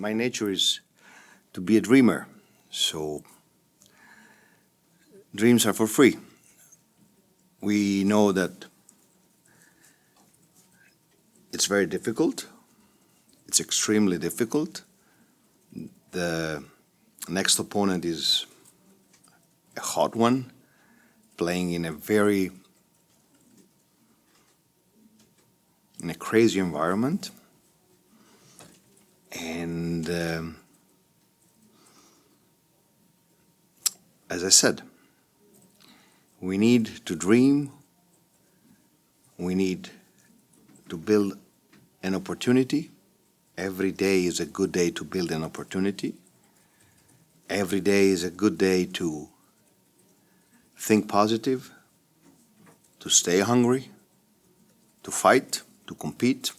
my nature is to be a dreamer. So dreams are for free. We know that it's very difficult. It's extremely difficult. The next opponent is a hot one, playing in a crazy environment. And as I said, we need to dream. We need to build an opportunity. Every day is a good day to build an opportunity. Every day is a good day to think positive, to stay hungry, to fight, to compete.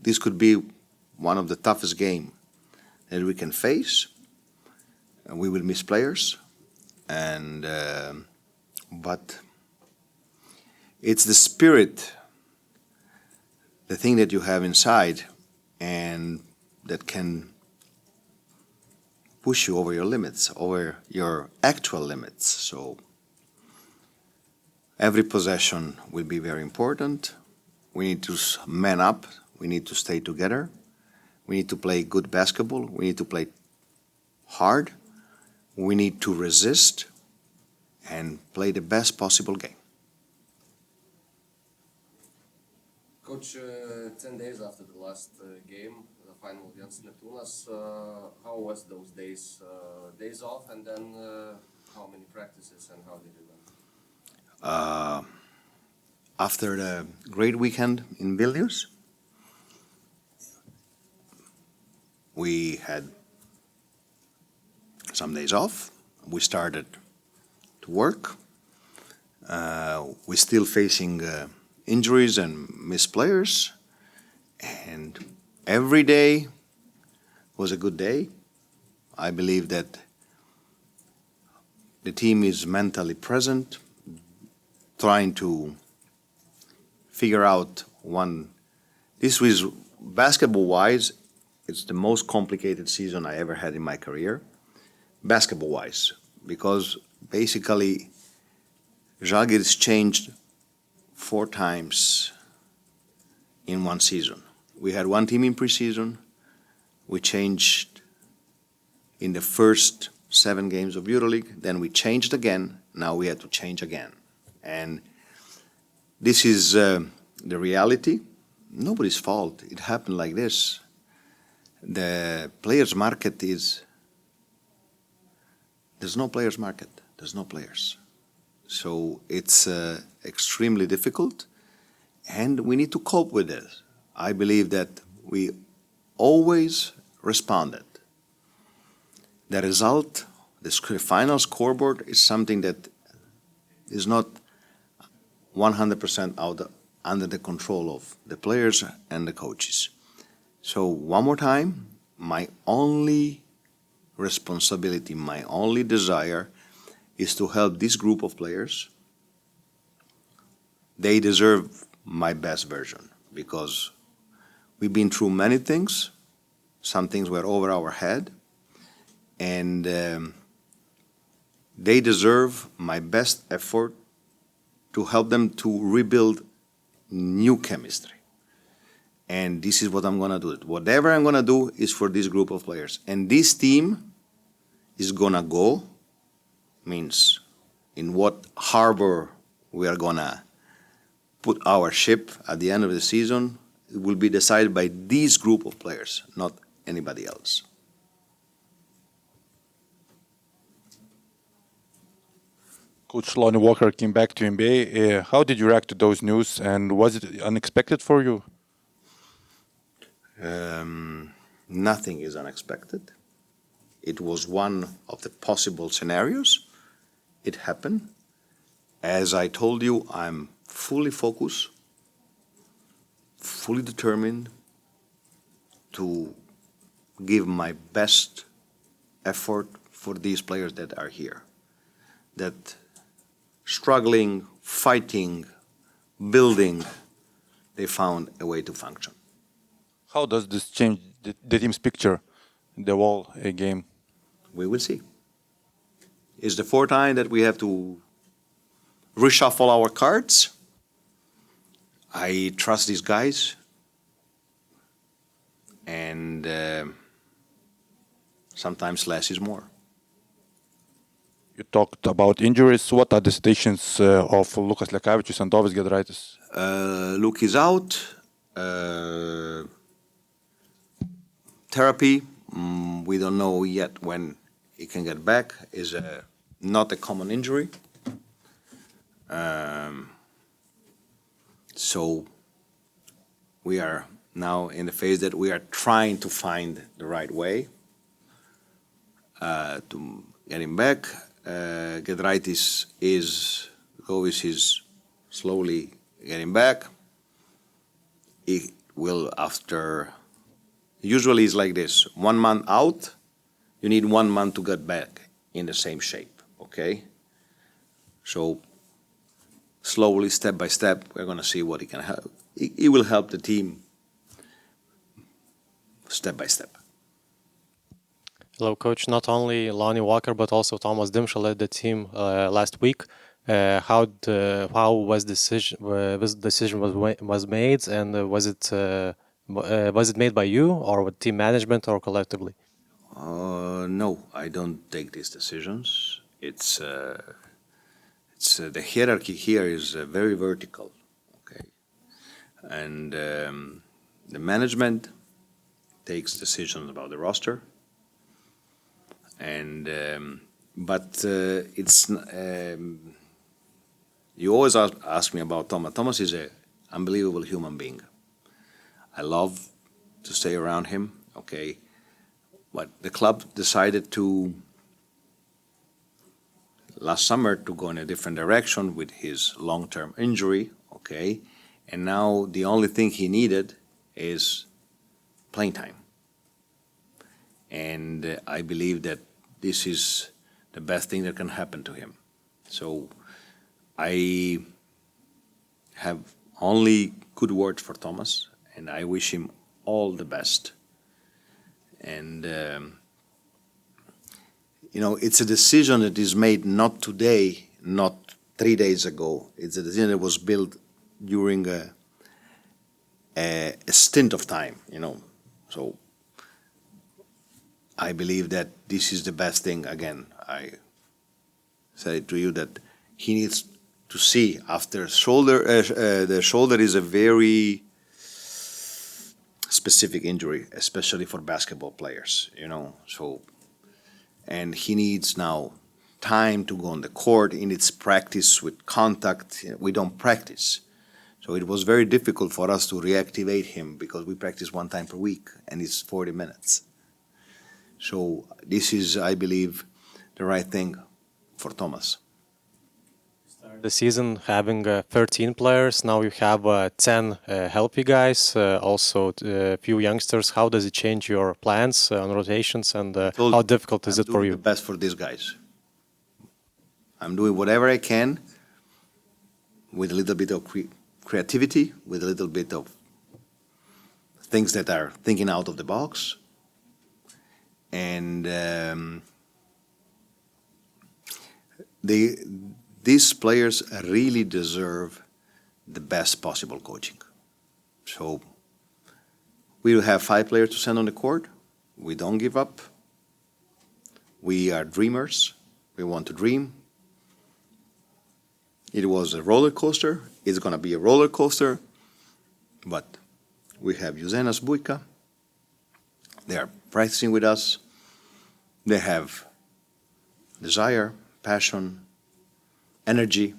This could be one of the toughest games that we can face. We will miss players, but it's the spirit, the thing that you have inside, and that can push you over your limits, over your actual limits. So every possession will be very important. We need to man up. We need to stay together. We need to play good basketball. We need to play hard. We need to resist and play the best possible game. Coach, 10 days after the last game, the final against Neptūnas, how was those days? Days off, and then how many practices and how did it go? After the great weekend in Vilnius, we had some days off. We started to work. We're still facing injuries and missed players, and every day was a good day. I believe that the team is mentally present, trying to figure out one. This was basketball-wise, it's the most complicated season I ever had in my career, basketball-wise, because basically Žalgiris changed 4 times in one season. We had one team in preseason. We changed in the first 7 games of EuroLeague. Then we changed again. Now we had to change again. And this is the reality. Nobody's fault. It happened like this. The players' market is... There's no players' market. There's no players. So it's extremely difficult, and we need to cope with this. I believe that we always responded. The result, the final scoreboard, is something that is not 100% under the control of the players and the coaches. So one more time, my only responsibility, my only desire is to help this group of players. They deserve my best version because we've been through many things. Some things were over our head, and they deserve my best effort to help them to rebuild new chemistry. And this is what I'm going to do. Whatever I'm going to do is for this group of players. And this team is going to go, means in what harbor we are going to put our ship at the end of the season, it will be decided by this group of players, not anybody else. Coach Lonnie Walker came back to NBA. How did you react to those news, and was it unexpected for you? Nothing is unexpected. It was one of the possible scenarios. It happened. As I told you, I'm fully focused, fully determined to give my best effort for these players that are here, that struggling, fighting, building, they found a way to function. How does this change the team's picture, the whole game? We will see. It's the fourth time that we have to reshuffle our cards. I trust these guys, and sometimes less is more. You talked about injuries. What are the stations of Lukas Lekavičius and Dovis Giedraitis? Luke is out. Therapy, we don't know yet when he can get back. Is not a common injury. So we are now in the phase that we are trying to find the right way to get him back. Giedraitis Dovis is slowly getting back. It will after. Usually it's like this: 1 month out, you need 1 month to get back in the same shape. Okay. So slowly, step by step, we're going to see what he can help. He will help the team step by step. Hello, coach. Not only Lonnie Walker but also Thomas Dimša led the team last week. How was decision was made, and was it made by you or with team management or collectively? No, I don't take these decisions. It's the hierarchy here is very vertical, okay, and the management takes decisions about the roster, and but it's you always ask me about Thomas. Thomas is an unbelievable human being. I love to stay around him, okay, but the club decided to last summer to go in a different direction with his long-term injury, okay, and now the only thing he needed is playing time. And I believe that this is the best thing that can happen to him. So I have only good words for Thomas, and I wish him all the best. And it's a decision that is made not today, not 3 days ago. It's a decision that was built during a stint of time, So I believe that this is the best thing. Again, I said to you that he needs to see after shoulder. The shoulder is a very specific injury, especially for basketball players, So. And he needs now time to go on the court. He needs practice with contact. We don't practice. So it was very difficult for us to reactivate him because we practice 1 time per week and it's 40 minutes. So this is, I believe, the right thing for Thomas. The season having 13 players, now you have 10 healthy guys, also a few youngsters. How does it change your plans on rotations, and how difficult is it for you? I'm doing the best for these guys. I'm doing whatever I can with a little bit of creativity, with a little bit of things that are thinking out of the box. And these players really deserve the best possible coaching. So we will have 5 players to send on the court. We don't give up. We are dreamers. We want to dream. It was a roller coaster. It's going to be a roller coaster. But we have Juzenas Bujka. They are practicing with us. They have desire, passion, energy.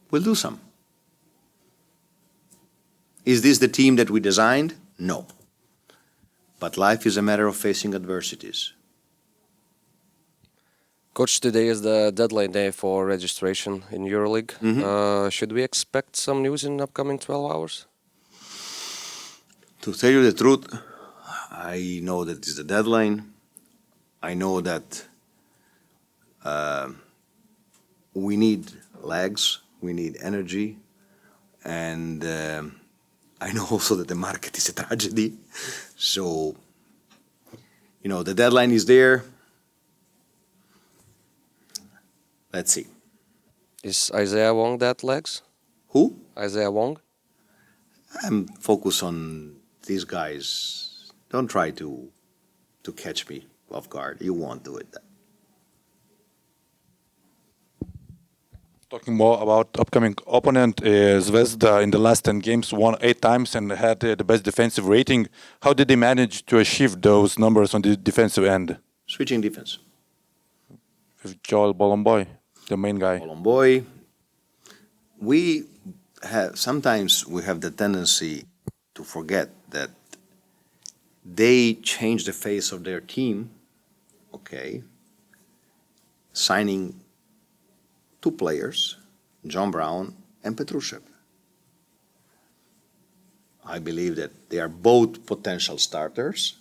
We'll do some. Is this the team that we designed? No. But life is a matter of facing adversities. Coach, today is the deadline day for registration in EuroLeague. Should we expect some news in the upcoming 12 hours? To tell you the truth, I know that it's the deadline. I know that we need legs, we need energy, and I know also that the market is a tragedy. So, the deadline is there. Let's see. Is Isaiah Wong dead legs? Who? Isaiah Wong? I'm focused on these guys. Don't try to catch me off guard. You won't do it. Talking more about upcoming opponent, Zvezda in the last 10 games won 8 times and had the best defensive rating. How did they manage to achieve those numbers on the defensive end? Switching defense. With Joel Bolomboy, the main guy. Bolomboy. Sometimes we have the tendency to forget that they changed the face of their team, signing 2 players, John Brown and Petrušev. I believe that they are both potential starters,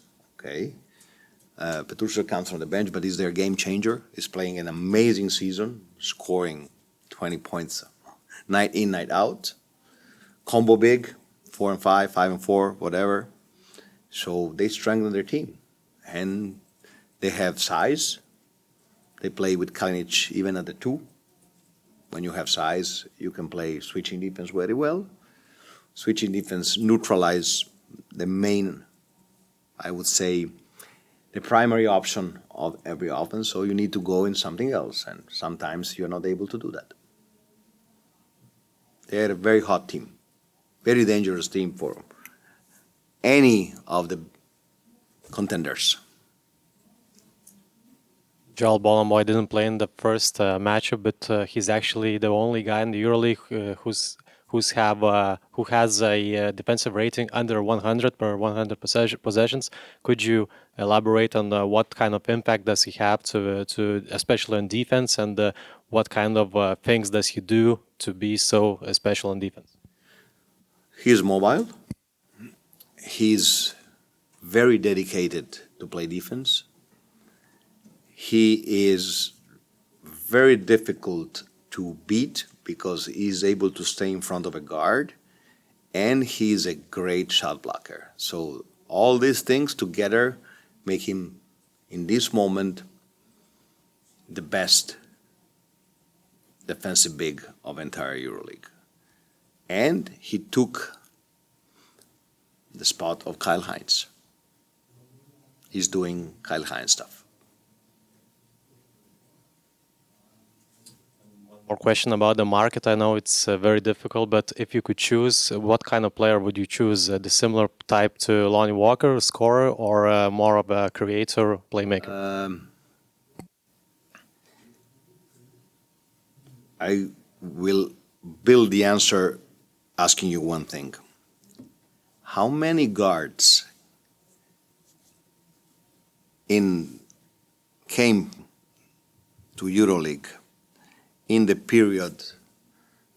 Petrušev comes from the bench, but he's their game changer. He's playing an amazing season, scoring 20 points night in, night out. Combo big, 4 and 5, 5 and 4, whatever. So they strengthen their team. And they have size. They play with Kalinic even at the 2. When you have size, you can play switching defense very well. Switching defense neutralize the main, I would say, the primary option of every offense, so you need to go in something else, and sometimes you're not able to do that. They're a very hot team, very dangerous team for any of the contenders. Joel Bolomboy didn't play in the first matchup, but he's actually the only guy in the EuroLeague who has a defensive rating under 100 per 100 possessions. Could you elaborate on what kind of impact does he have to especially on defense, and what kind of things does he do to be so special on defense? He's mobile. He's very dedicated to play defense. He is very difficult to beat because he's able to stay in front of a guard, and he's a great shot blocker. So all these things together make him, in this moment, the best defensive big of entire EuroLeague. And he took the spot of Kyle Hines. He's doing Kyle Hines stuff. More question about the market. I know it's very difficult, but if you could choose, what kind of player would you choose? The similar type to Lonnie Walker, scorer, or more of a creator, playmaker? I will build the answer asking you one thing. How many guards came to EuroLeague in the period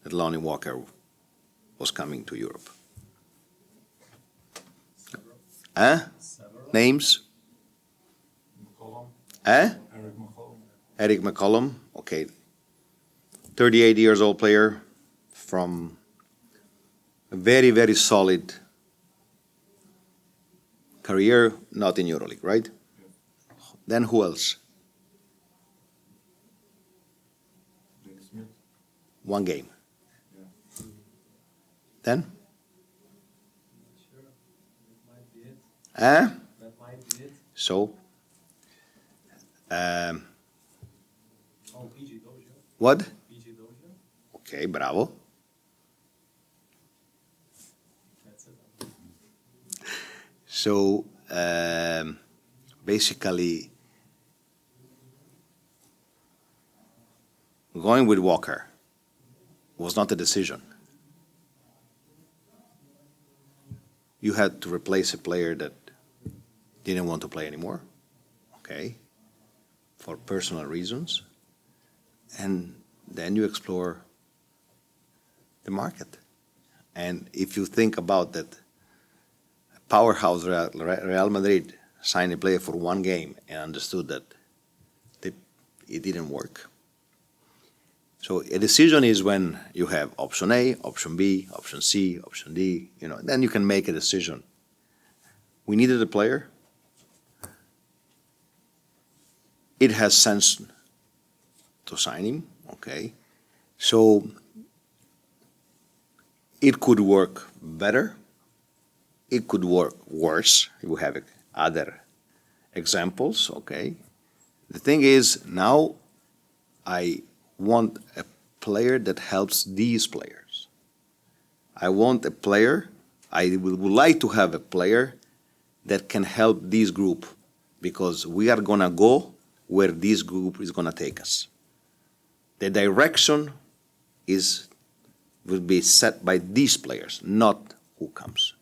that Lonnie Walker was coming to Europe? Names? Eric McCollum. Okay. 38 years old player from a very, very solid career, not in EuroLeague, right? Then who else? One game. Then? That might be it. So? What? Okay, bravo. So, basically, going with Walker was not a decision. You had to replace a player that didn't want to play anymore, for personal reasons, and then you explore the market. And if you think about that, powerhouse Real Madrid signed a player for one game and understood that it didn't work. So a decision is when you have option A, option B, option C, option D, then you can make a decision. We needed a player. It has sense to sign him, okay? So it could work better. It could work worse. You have other examples, okay? The thing is, now I want a player that helps these players. I want a player, I would like to have a player that can help this group, because we are gonna go where this group is gonna take us. The direction will be set by these players, not who comes.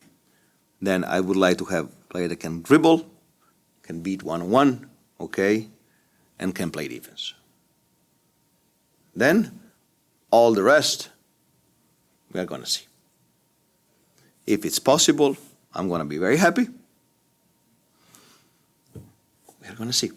Then I would like to have a player that can dribble, can beat one-on-one, okay, and can play defense. Then all the rest, we are going to see. If it's possible, I'm going to be very happy. We are going to see.